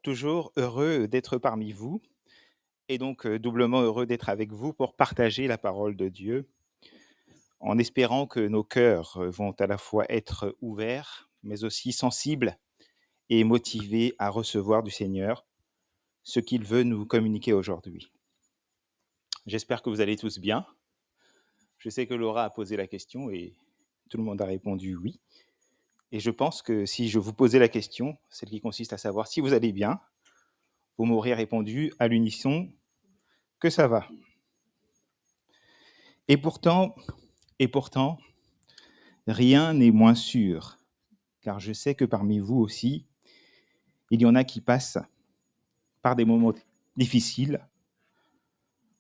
Toujours heureux d'être parmi vous et donc doublement heureux d'être avec vous pour partager la parole de Dieu, en espérant que nos cœurs vont à la fois être ouverts, mais aussi sensibles et motivés à recevoir du Seigneur ce qu'il veut nous communiquer aujourd'hui. J'espère que vous allez tous bien. Je sais que Laura a posé la question et tout le monde a répondu oui. Et je pense que si je vous posais la question, celle qui consiste à savoir si vous allez bien, vous m'auriez répondu à l'unisson que ça va. Et pourtant, et pourtant, rien n'est moins sûr, car je sais que parmi vous aussi, il y en a qui passent par des moments difficiles.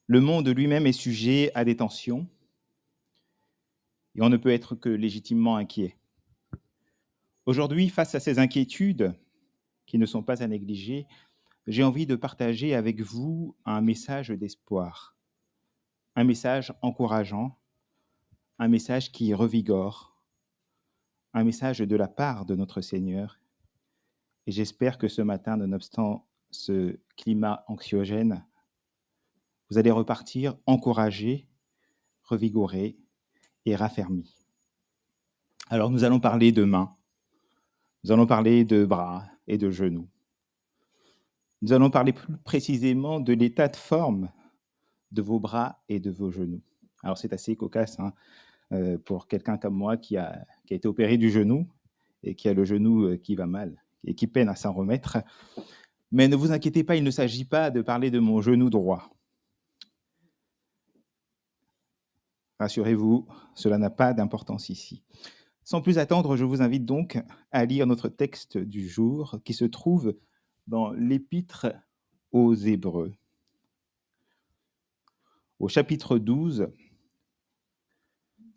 Le monde lui-même est sujet à des tensions et on ne peut être que légitimement inquiet. Aujourd'hui, face à ces inquiétudes qui ne sont pas à négliger, j'ai envie de partager avec vous un message d'espoir, un message encourageant, un message qui revigore, un message de la part de notre Seigneur. Et j'espère que ce matin, nonobstant ce climat anxiogène, vous allez repartir encouragés, revigorés et raffermis. Alors nous allons parler de mains, nous allons parler de bras et de genoux. Nous allons parler plus précisément de l'état de forme de vos bras et de vos genoux. Alors c'est assez cocasse pour quelqu'un comme moi qui a été opéré du genou et qui a le genou qui va mal et qui peine à s'en remettre. Mais ne vous inquiétez pas, il ne s'agit pas de parler de mon genou droit. Rassurez-vous, cela n'a pas d'importance ici. Sans plus attendre, je vous invite donc à lire notre texte du jour qui se trouve dans l'Épître aux Hébreux, au chapitre 12,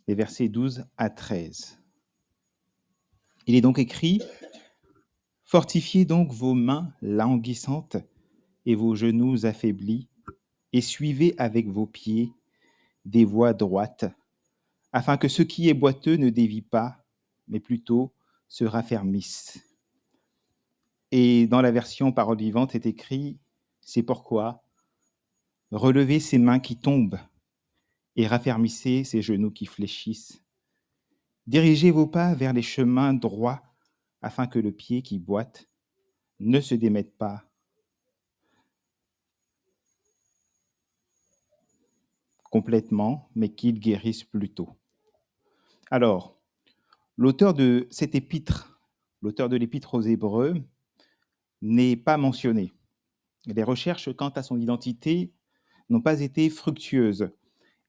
les versets 12 à 13. Il est donc écrit : « Fortifiez donc vos mains languissantes et vos genoux affaiblis, et suivez avec vos pieds des voies droites, afin que ce qui est boiteux ne dévie pas, mais plutôt se raffermisse. » Et dans la version parole vivante est écrit : « C'est pourquoi relevez ces mains qui tombent et raffermissez ces genoux qui fléchissent. Dirigez vos pas vers les chemins droits afin que le pied qui boite ne se démette pas complètement, mais qu'il guérisse plutôt. » Alors, l'auteur de cette épître, l'auteur de l'épître aux Hébreux, n'est pas mentionné. Les recherches quant à son identité n'ont pas été fructueuses.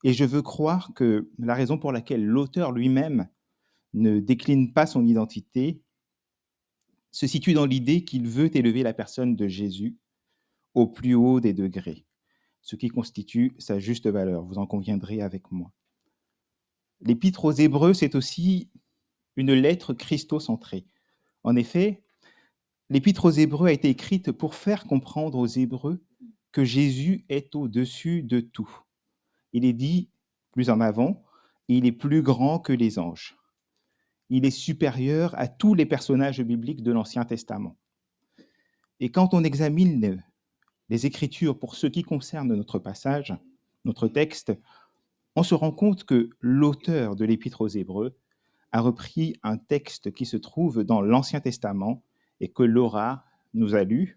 Et je veux croire que la raison pour laquelle l'auteur lui-même ne décline pas son identité se situe dans l'idée qu'il veut élever la personne de Jésus au plus haut des degrés, ce qui constitue sa juste valeur, vous en conviendrez avec moi. L'Épître aux Hébreux, c'est aussi une lettre christocentrée. En effet, l'Épître aux Hébreux a été écrite pour faire comprendre aux Hébreux que Jésus est au-dessus de tout. Il est dit plus en avant, il est plus grand que les anges. Il est supérieur à tous les personnages bibliques de l'Ancien Testament. Et quand on examine les Écritures pour ce qui concerne notre passage, notre texte, on se rend compte que l'auteur de l'Épître aux Hébreux a repris un texte qui se trouve dans l'Ancien Testament et que Laura nous a lu.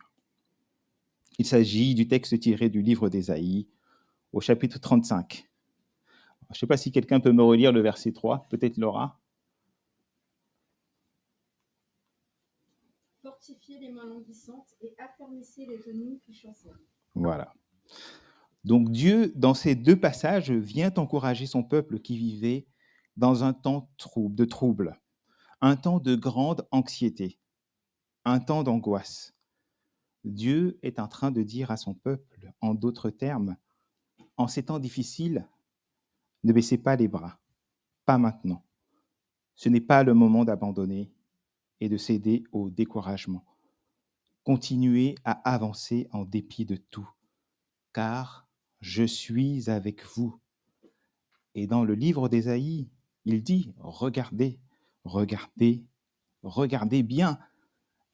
Il s'agit du texte tiré du livre d'Ésaïe, au chapitre 35. Je ne sais pas si quelqu'un peut me relire le verset 3, peut-être Laura. Fortifiez les mains languissantes et affermissez les genoux qui chancellent. Voilà. Donc Dieu, dans ces deux passages, vient encourager son peuple qui vivait dans un temps de trouble, un temps de grande anxiété, un temps d'angoisse. Dieu est en train de dire à son peuple, en d'autres termes, en ces temps difficiles, ne baissez pas les bras, pas maintenant. Ce n'est pas le moment d'abandonner et de céder au découragement. Continuez à avancer en dépit de tout, car je suis avec vous. Et dans le livre d'Ésaïe, il dit, regardez, regardez, regardez bien,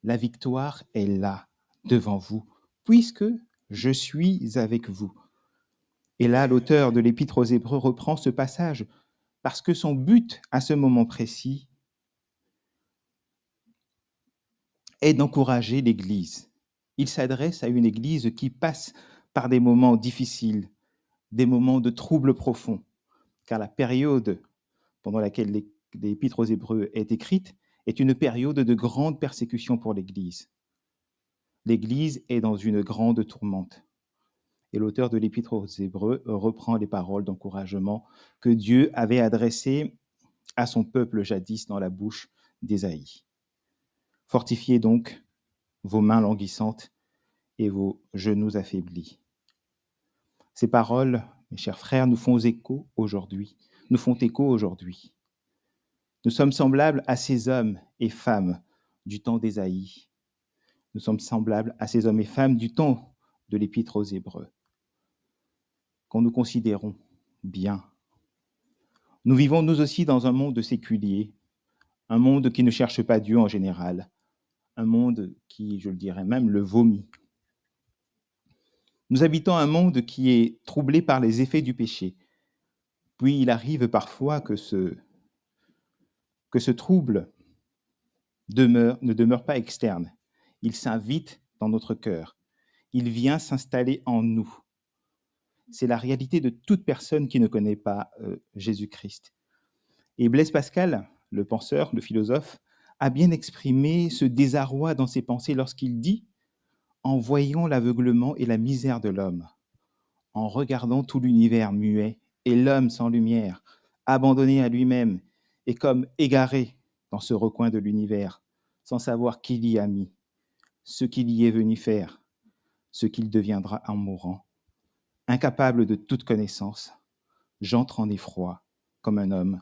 la victoire est là, devant vous, puisque je suis avec vous. Et là, l'auteur de l'Épître aux Hébreux reprend ce passage parce que son but à ce moment précis est d'encourager l'Église. Il s'adresse à une Église qui passe par des moments difficiles, des moments de troubles profonds, car la période pendant laquelle l'Épître aux Hébreux est écrite est une période de grande persécution pour l'Église. L'Église est dans une grande tourmente. Et l'auteur de l'Épître aux Hébreux reprend les paroles d'encouragement que Dieu avait adressées à son peuple jadis dans la bouche d'Ésaïe. Fortifiez donc vos mains languissantes et vos genoux affaiblis. Ces paroles, mes chers frères, nous font écho aujourd'hui. Nous sommes semblables à ces hommes et femmes du temps d'Ésaïe. Nous sommes semblables à ces hommes et femmes du temps de l'Épître aux Hébreux, quand nous considérons bien. Nous vivons nous aussi dans un monde séculier, un monde qui ne cherche pas Dieu en général, un monde qui, je le dirais même, le vomit. Nous habitons un monde qui est troublé par les effets du péché. Puis il arrive parfois que ce trouble ne demeure pas externe. Il s'invite dans notre cœur. Il vient s'installer en nous. C'est la réalité de toute personne qui ne connaît pas Jésus-Christ. Et Blaise Pascal, le penseur, le philosophe, a bien exprimé ce désarroi dans ses pensées lorsqu'il dit « En voyant l'aveuglement et la misère de l'homme, en regardant tout l'univers muet et l'homme sans lumière, abandonné à lui-même et comme égaré dans ce recoin de l'univers, sans savoir qui l'y a mis, ce qu'il y est venu faire, ce qu'il deviendra en mourant, incapable de toute connaissance, j'entre en effroi comme un homme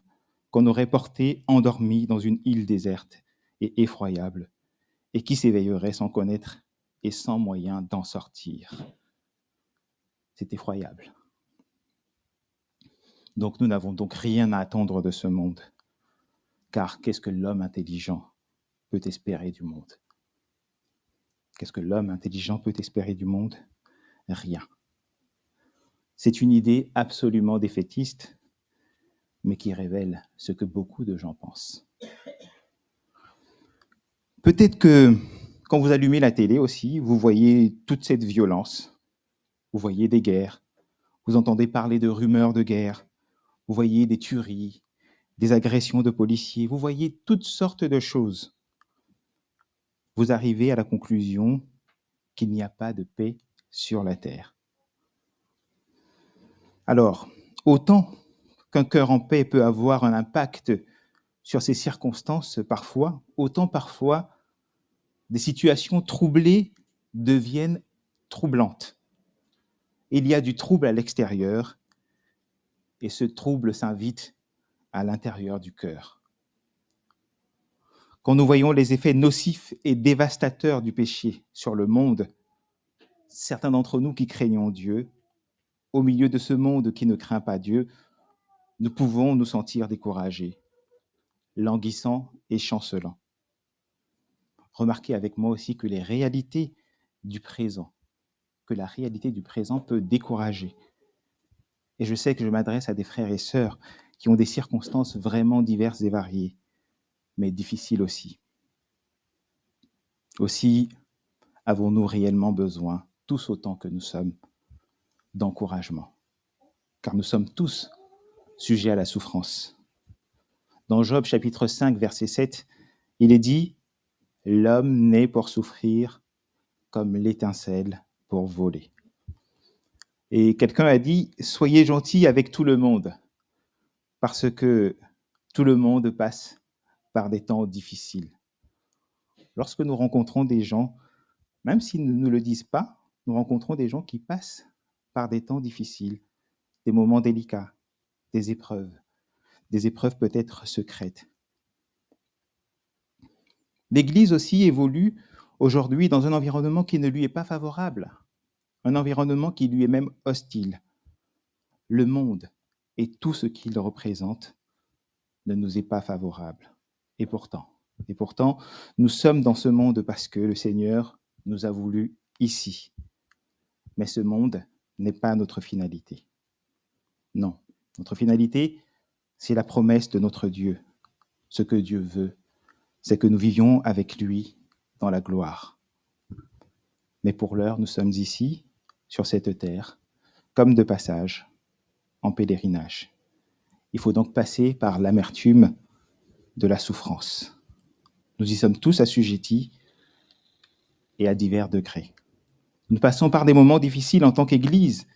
qu'on aurait porté endormi dans une île déserte et effroyable, et qui s'éveillerait sans connaître et sans moyen d'en sortir. » C'est effroyable. Donc nous n'avons donc rien à attendre de ce monde, car qu'est-ce que l'homme intelligent peut espérer du monde? Qu'est-ce que l'homme intelligent peut espérer du monde? Rien. C'est une idée absolument défaitiste, mais qui révèle ce que beaucoup de gens pensent. Peut-être que quand vous allumez la télé aussi, vous voyez toute cette violence, vous voyez des guerres, vous entendez parler de rumeurs de guerre, vous voyez des tueries, des agressions de policiers, vous voyez toutes sortes de choses. Vous arrivez à la conclusion qu'il n'y a pas de paix sur la terre. Alors, autant qu'un cœur en paix peut avoir un impact sur ces circonstances parfois, autant parfois des situations troublées deviennent troublantes. Il y a du trouble à l'extérieur et ce trouble s'invite à l'intérieur du cœur. Quand nous voyons les effets nocifs et dévastateurs du péché sur le monde, certains d'entre nous qui craignons Dieu, au milieu de ce monde qui ne craint pas Dieu, nous pouvons nous sentir découragés, languissants et chancelants. Remarquez avec moi aussi que la réalité du présent peut décourager. Et je sais que je m'adresse à des frères et sœurs qui ont des circonstances vraiment diverses et variées, mais difficiles aussi. Aussi, avons-nous réellement besoin, tous autant que nous sommes, d'encouragement, car nous sommes tous sujets à la souffrance. Dans Job chapitre 5, verset 7, il est dit « L'homme naît pour souffrir comme l'étincelle pour voler. » Et quelqu'un a dit « Soyez gentils avec tout le monde, parce que tout le monde passe par des temps difficiles. » Lorsque nous rencontrons des gens, même s'ils ne nous le disent pas, nous rencontrons des gens qui passent par des temps difficiles, des moments délicats, des épreuves peut-être secrètes. L'Église aussi évolue aujourd'hui dans un environnement qui ne lui est pas favorable, un environnement qui lui est même hostile. Le monde et tout ce qu'il représente ne nous est pas favorable. Et pourtant, nous sommes dans ce monde parce que le Seigneur nous a voulu ici. Mais ce monde n'est pas notre finalité. Non, notre finalité, c'est la promesse de notre Dieu. Ce que Dieu veut, c'est que nous vivions avec lui dans la gloire. Mais pour l'heure, nous sommes ici, sur cette terre, comme de passage, en pèlerinage. Il faut donc passer par l'amertume de la souffrance. Nous y sommes tous assujettis et à divers degrés. Nous passons par des moments difficiles en tant qu'Église,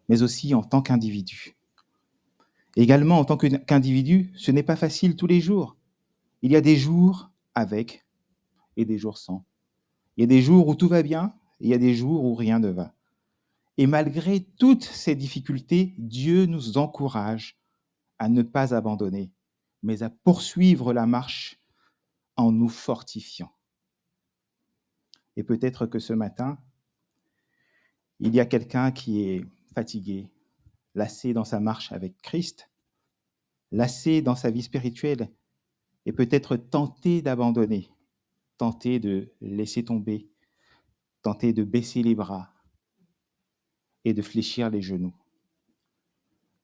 mais aussi en tant qu'individu. Également, en tant qu'individu, ce n'est pas facile tous les jours. Il y a des jours avec et des jours sans. Il y a des jours où tout va bien et il y a des jours où rien ne va. Et malgré toutes ces difficultés, Dieu nous encourage à ne pas abandonner, mais à poursuivre la marche en nous fortifiant. Et peut-être que ce matin, il y a quelqu'un qui est fatigué, lassé dans sa marche avec Christ, lassé dans sa vie spirituelle et peut-être tenté d'abandonner, tenté de laisser tomber, tenté de baisser les bras et de fléchir les genoux.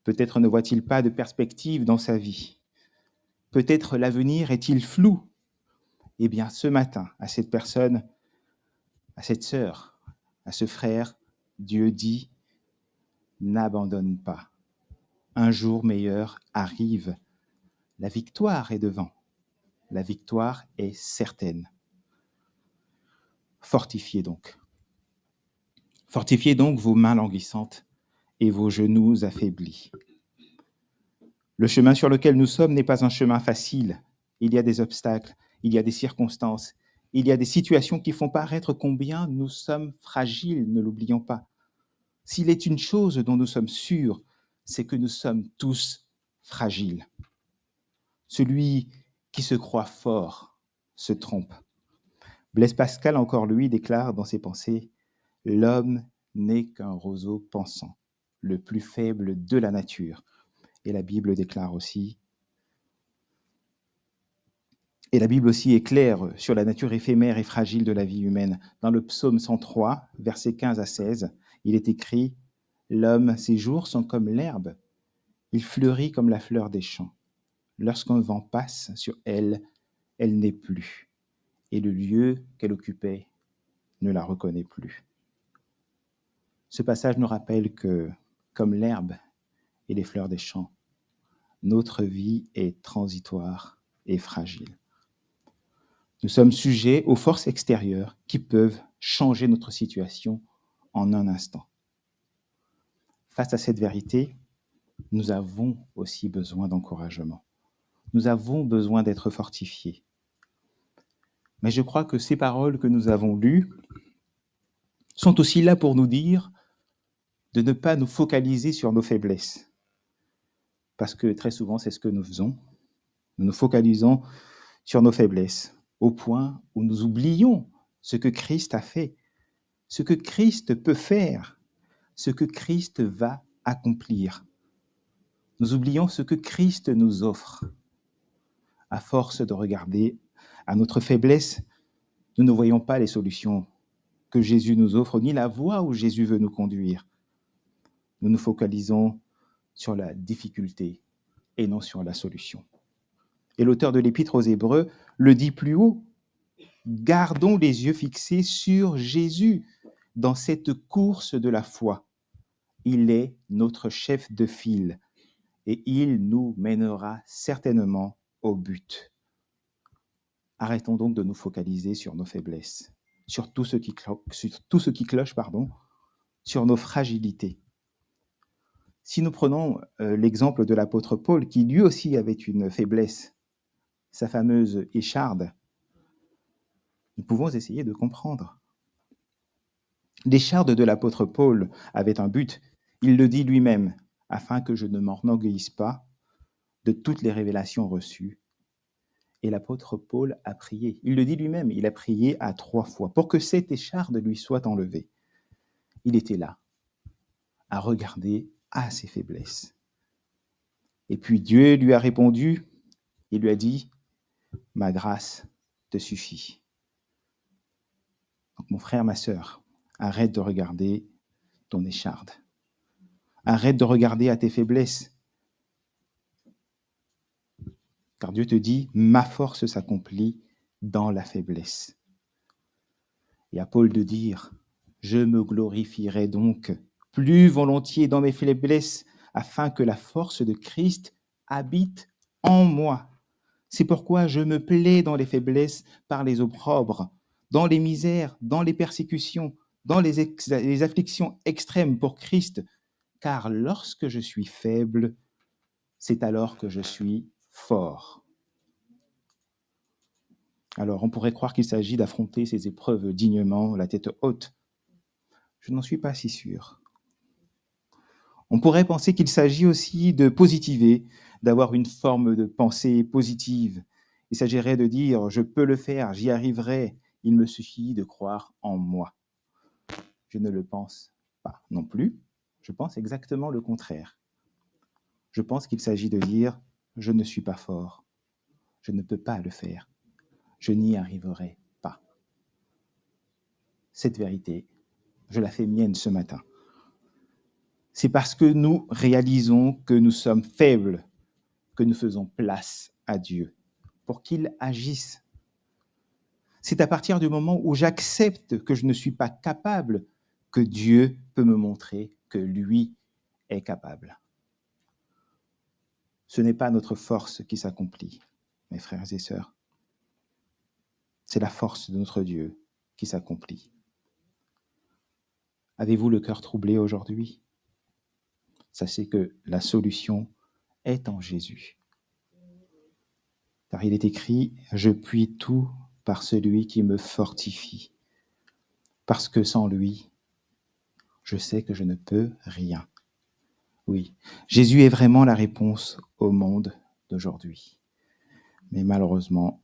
Peut-être ne voit-il pas de perspective dans sa vie. Peut-être l'avenir est-il flou. Eh bien, ce matin, à cette personne, à cette sœur, à ce frère, Dieu dit, n'abandonne pas. Un jour meilleur arrive. La victoire est devant. La victoire est certaine. Fortifiez donc. Fortifiez donc vos mains languissantes et vos genoux affaiblis. Le chemin sur lequel nous sommes n'est pas un chemin facile. Il y a des obstacles, il y a des circonstances, il y a des situations qui font paraître combien nous sommes fragiles, ne l'oublions pas. S'il est une chose dont nous sommes sûrs, c'est que nous sommes tous fragiles. Celui qui se croit fort se trompe. Blaise Pascal, encore lui, déclare dans ses pensées « L'homme n'est qu'un roseau pensant, le plus faible de la nature. » Et la Bible déclare aussi, et la Bible aussi est claire sur la nature éphémère et fragile de la vie humaine. Dans le psaume 103, versets 15 à 16, il est écrit « L'homme, ses jours sont comme l'herbe, il fleurit comme la fleur des champs. Lorsqu'un vent passe sur elle, elle n'est plus, et le lieu qu'elle occupait ne la reconnaît plus. » Ce passage nous rappelle que, comme l'herbe et les fleurs des champs, notre vie est transitoire et fragile. Nous sommes sujets aux forces extérieures qui peuvent changer notre situation en un instant. Face à cette vérité, nous avons aussi besoin d'encouragement. Nous avons besoin d'être fortifiés. Mais je crois que ces paroles que nous avons lues sont aussi là pour nous dire de ne pas nous focaliser sur nos faiblesses. Parce que très souvent, c'est ce que nous faisons. Nous nous focalisons sur nos faiblesses, au point où nous oublions ce que Christ a fait, ce que Christ peut faire, ce que Christ va accomplir. Nous oublions ce que Christ nous offre. À force de regarder à notre faiblesse, nous ne voyons pas les solutions que Jésus nous offre, ni la voie où Jésus veut nous conduire. Nous nous focalisons sur la difficulté et non sur la solution. Et l'auteur de l'Épître aux Hébreux le dit plus haut. Gardons les yeux fixés sur Jésus dans cette course de la foi. Il est notre chef de file et il nous mènera certainement au but. Arrêtons donc de nous focaliser sur nos faiblesses, sur tout ce qui cloche, sur nos fragilités. Si nous prenons l'exemple de l'apôtre Paul, qui lui aussi avait une faiblesse, sa fameuse écharde, nous pouvons essayer de comprendre. L'écharde de l'apôtre Paul avait un but, il le dit lui-même, afin que je ne m'enorgueillisse pas de toutes les révélations reçues. Et l'apôtre Paul a prié, il le dit lui-même, il a prié à 3 fois pour que cette écharde lui soit enlevée. Il était là, à regarder à ses faiblesses. Et puis Dieu lui a répondu, il lui a dit, ma grâce te suffit. Donc, Mon frère, ma sœur, arrête de regarder ton écharde. Arrête de regarder à tes faiblesses. Car Dieu te dit, ma force s'accomplit dans la faiblesse. Et à Paul de dire, je me glorifierai donc plus volontiers dans mes faiblesses, afin que la force de Christ habite en moi. C'est pourquoi je me plais dans les faiblesses par les opprobres, dans les misères, dans les persécutions, dans les afflictions extrêmes pour Christ, car lorsque je suis faible, c'est alors que je suis fort. Alors, on pourrait croire qu'il s'agit d'affronter ces épreuves dignement, la tête haute. Je n'en suis pas si sûr. On pourrait penser qu'il s'agit aussi de positiver, d'avoir une forme de pensée positive. Il s'agirait de dire, je peux le faire, j'y arriverai, il me suffit de croire en moi. Je ne le pense pas non plus. Je pense exactement le contraire. Je pense qu'il s'agit de dire, je ne suis pas fort, je ne peux pas le faire, je n'y arriverai pas. Cette vérité, je la fais mienne ce matin. C'est parce que nous réalisons que nous sommes faibles que nous faisons place à Dieu pour qu'il agisse. C'est à partir du moment où j'accepte que je ne suis pas capable que Dieu peut me montrer que lui est capable. Ce n'est pas notre force qui s'accomplit, mes frères et sœurs. C'est la force de notre Dieu qui s'accomplit. Avez-vous le cœur troublé aujourd'hui? Sachez que la solution est en Jésus. Car il est écrit, je puis tout par celui qui me fortifie. Parce que sans lui, je sais que je ne peux rien. Oui, Jésus est vraiment la réponse au monde d'aujourd'hui. Mais malheureusement,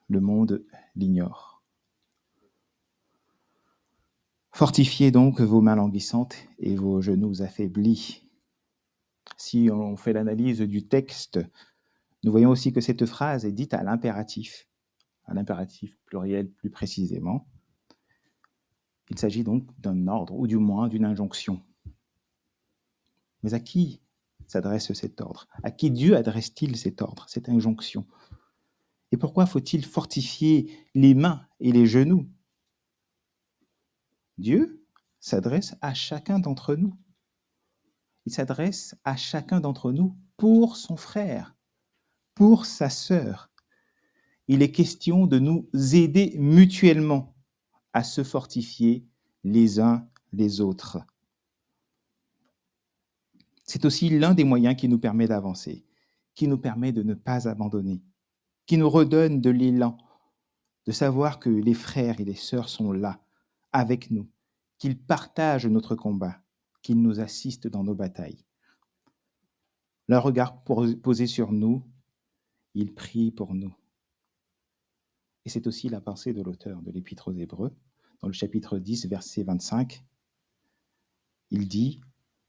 le monde l'ignore. Fortifiez donc vos mains languissantes et vos genoux affaiblis. Si on fait l'analyse du texte, nous voyons aussi que cette phrase est dite à l'impératif pluriel plus précisément. Il s'agit donc d'un ordre, ou du moins d'une injonction. Mais à qui s'adresse cet ordre? À qui Dieu adresse-t-il cet ordre, cette injonction? Et pourquoi faut-il fortifier les mains et les genoux? Dieu s'adresse à chacun d'entre nous. Il s'adresse à chacun d'entre nous pour son frère, pour sa sœur. Il est question de nous aider mutuellement à se fortifier les uns les autres. C'est aussi l'un des moyens qui nous permet d'avancer, qui nous permet de ne pas abandonner, qui nous redonne de l'élan, de savoir que les frères et les sœurs sont là, avec nous, qu'ils partagent notre combat, qu'ils nous assistent dans nos batailles. Leur regard posé sur nous, ils prient pour nous. Et c'est aussi la pensée de l'auteur de l'Épître aux Hébreux, dans le chapitre 10, verset 25. Il dit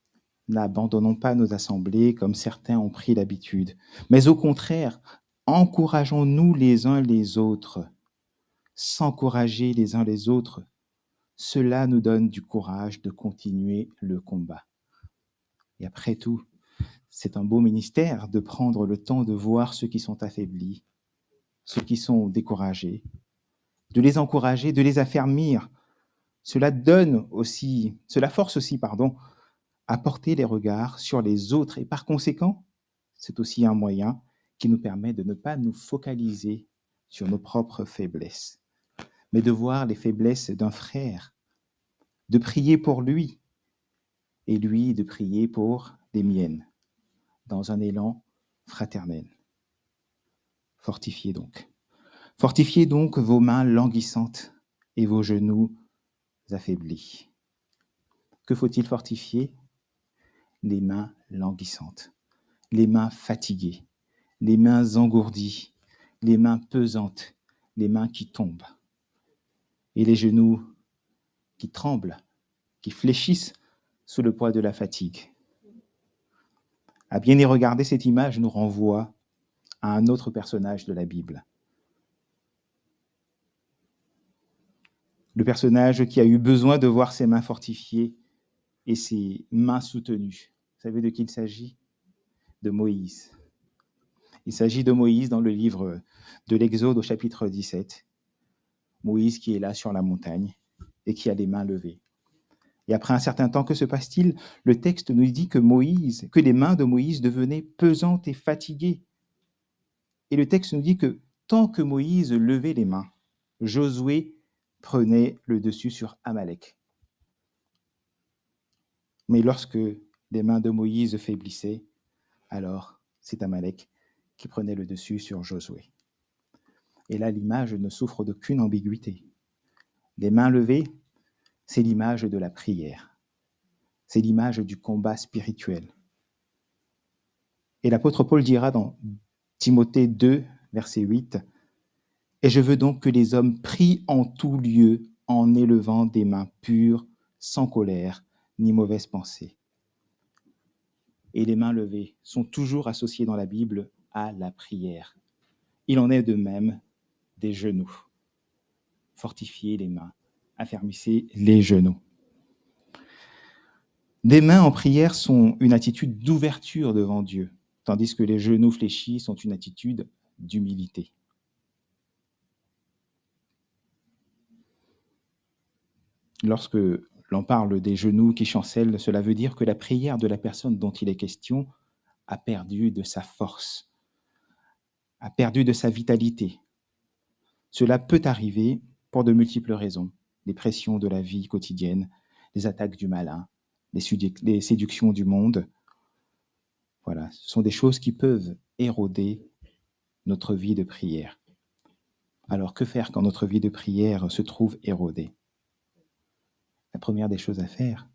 « N'abandonnons pas nos assemblées comme certains ont pris l'habitude, mais au contraire, encourageons-nous les uns les autres. S'encourager les uns les autres, cela nous donne du courage de continuer le combat. » Et après tout, c'est un beau ministère de prendre le temps de voir ceux qui sont affaiblis, ceux qui sont découragés, de les encourager, de les affermir. Cela force aussi, à porter les regards sur les autres. Et par conséquent, c'est aussi un moyen qui nous permet de ne pas nous focaliser sur nos propres faiblesses, mais de voir les faiblesses d'un frère, de prier pour lui, et lui de prier pour les miennes, dans un élan fraternel. Fortifiez donc. Fortifiez donc vos mains languissantes et vos genoux affaiblis. Que faut-il fortifier? Les mains languissantes, les mains fatiguées, les mains engourdies, les mains pesantes, les mains qui tombent, et les genoux qui tremblent, qui fléchissent sous le poids de la fatigue. À bien y regarder, cette image nous renvoie à un autre personnage de la Bible. le personnage qui a eu besoin de voir ses mains fortifiées et ses mains soutenues. Vous savez de qui il s'agit? De Moïse. Il s'agit de Moïse dans le livre de l'Exode au chapitre 17. Moïse qui est là sur la montagne et qui a les mains levées. Et après un certain temps, que se passe-t-il? Le texte nous dit que les mains de Moïse devenaient pesantes et fatiguées. Et le texte nous dit que tant que Moïse levait les mains, Josué prenait le dessus sur Amalek. Mais lorsque les mains de Moïse faiblissaient, alors c'est Amalek qui prenait le dessus sur Josué. Et là, l'image ne souffre d'aucune ambiguïté. Les mains levées, c'est l'image de la prière. C'est l'image du combat spirituel. Et l'apôtre Paul dira dans Timothée 2, verset 8, « Et je veux donc que les hommes prient en tout lieu en élevant des mains pures, sans colère, ni mauvaise pensée. » Et les mains levées sont toujours associées dans la Bible à la prière. Il en est de même des genoux. Fortifiez les mains, affermissez les genoux. Des mains en prière sont une attitude d'ouverture devant Dieu, tandis que les genoux fléchis sont une attitude d'humilité. Lorsque l'on parle des genoux qui chancellent, cela veut dire que la prière de la personne dont il est question a perdu de sa force, a perdu de sa vitalité. Cela peut arriver pour de multiples raisons. Les pressions de la vie quotidienne, les attaques du malin, les séductions du monde. Voilà, ce sont des choses qui peuvent éroder notre vie de prière. Alors, que faire quand notre vie de prière se trouve érodée? La première des choses à faire,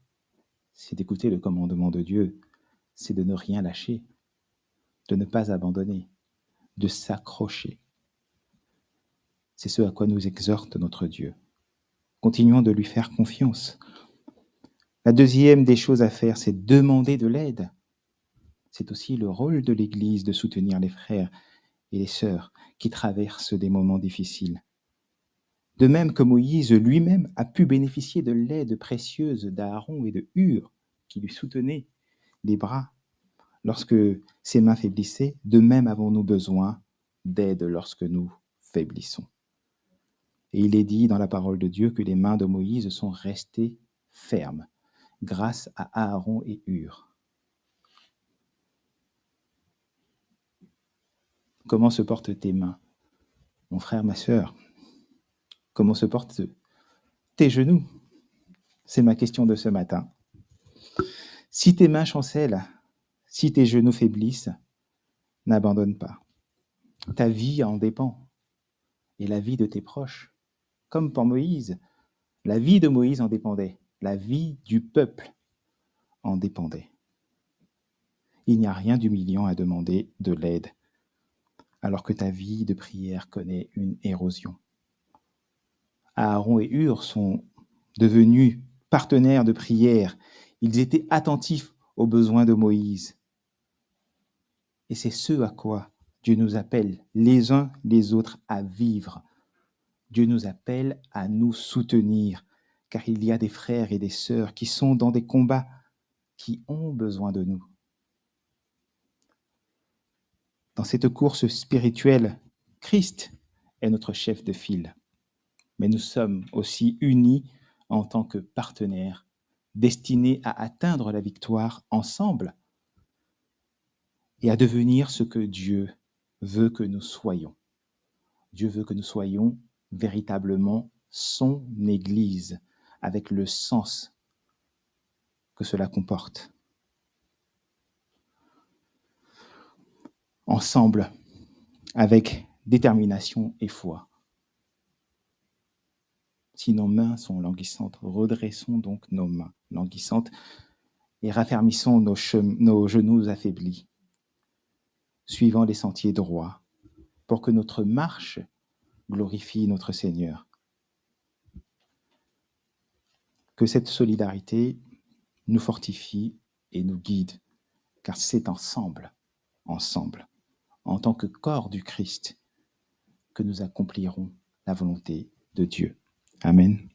c'est d'écouter le commandement de Dieu, c'est de ne rien lâcher, de ne pas abandonner, de s'accrocher. C'est ce à quoi nous exhorte notre Dieu. Continuons de lui faire confiance. La deuxième des choses à faire, c'est demander de l'aide. C'est aussi le rôle de l'Église de soutenir les frères et les sœurs qui traversent des moments difficiles. De même que Moïse lui-même a pu bénéficier de l'aide précieuse d'Aaron et de Hur, qui lui soutenaient les bras lorsque ses mains faiblissaient, de même avons-nous besoin d'aide lorsque nous faiblissons. Et il est dit dans la parole de Dieu que les mains de Moïse sont restées fermes grâce à Aaron et Hur. Comment se portent tes mains, mon frère, ma sœur? Comment se portent tes genoux? C'est ma question de ce matin. Si tes mains chancellent, si tes genoux faiblissent, n'abandonne pas. Ta vie en dépend, et la vie de tes proches. Comme pour Moïse, la vie de Moïse en dépendait, la vie du peuple en dépendait. Il n'y a rien d'humiliant à demander de l'aide, alors que ta vie de prière connaît une érosion. Aaron et Hur sont devenus partenaires de prière. Ils étaient attentifs aux besoins de Moïse. Et c'est ce à quoi Dieu nous appelle les uns les autres à vivre. Dieu nous appelle à nous soutenir, car il y a des frères et des sœurs qui sont dans des combats, qui ont besoin de nous. Dans cette course spirituelle, Christ est notre chef de file, mais nous sommes aussi unis en tant que partenaires, destinés à atteindre la victoire ensemble et à devenir ce que Dieu veut que nous soyons. Dieu veut que nous soyons véritablement son Église, avec le sens que cela comporte. Ensemble, avec détermination et foi. Si nos mains sont languissantes, redressons donc nos mains languissantes et raffermissons nos genoux affaiblis, suivant les sentiers droits, pour que notre marche glorifie notre Seigneur. Que cette solidarité nous fortifie et nous guide, car c'est ensemble, en tant que corps du Christ, que nous accomplirons la volonté de Dieu. Amen.